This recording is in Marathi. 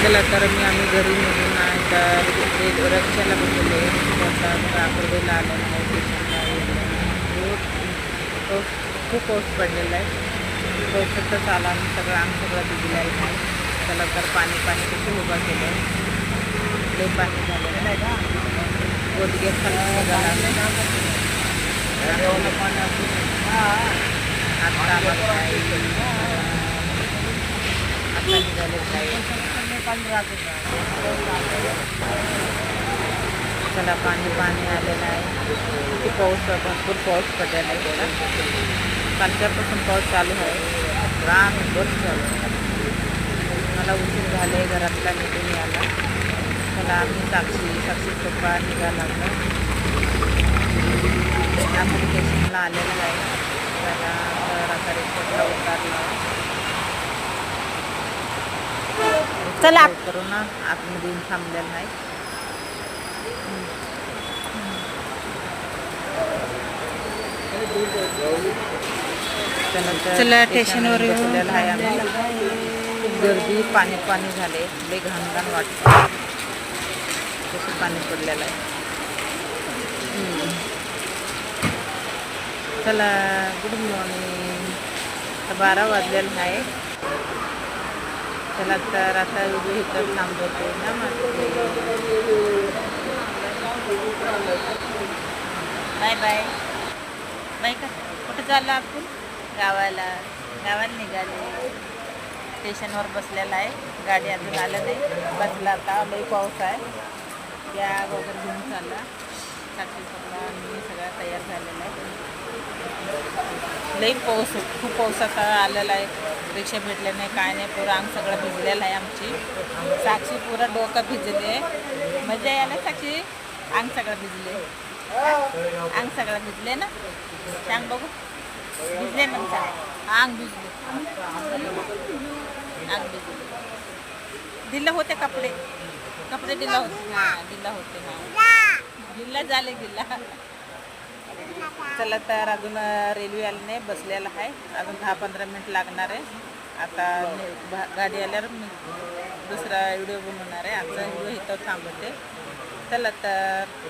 चला तर आम्ही घरी निघून आहे तर ते रक्षाला बसले आता काकडवेला आलेलं आहे स्टेशनला पाऊस खूप पाऊस पडलेला आहे. पावसातच आला आणि सगळं भिजलं आहे. चला तर पाणी कसं उभा केलं लई पाणी झालेलं आहे का गोदगे खाली निघाला आता निघाले चला पाणी आलेलं आहे. किती भरपूर पाऊस पडलेला आहे त्याला कालच्यापासून पाऊस चालू आहे रामभर चालू आहे. मला उशीर झाले घरातला निघून यायला. चला आम्ही साक्षी पप्पा निघाला आम्ही स्टेशनला आलेलं आहे. त्याला तर आता रिक्षाला उतारला चला करू ना आतमध्ये येऊन थांबलेलं नाही. चला स्टेशनवर बसलेलं आहे आम्ही. खूप गर्दी पाणी झाले लई घाण वाटतं तसं पाणी पडलेलं आहे. चला गुड मॉर्निंग. 12 वाजलेलं आहे. चला तर आता इथं थांबवते ना बाय बाय बाय का कुठं चाललं आपण गावाला निघाले. स्टेशनवर बसलेला आहे गाडी अजून आलं नाही बसला आता लई पाऊस आहे. बॅग वगैरे घेऊन चालला साक्षी सगळा मी सगळा तयार झालेला आहे. लई खूप पावसाचा आलेला आहे. रिक्षा भेटले नाही काय नाही पुरं अंग सगळं भिजलेलं आहे. आमची साक्षी पुरं डोकं भिजले मजा यायला साक्षी अंग सगळं भिजले ना सांग बघू भिजले मग अंग भिजले दिलं होते कपडे दिला होते दिला झाले चला तर अजून रेल्वे आली नाही बसलेला आहे. अजून 10-15 मिनिट लागणार आहे. आता गाडी आल्यावर मी दुसरा व्हिडिओ बनवणार आहे. आजचा व्हिडिओ इथं थांबवते. चला तर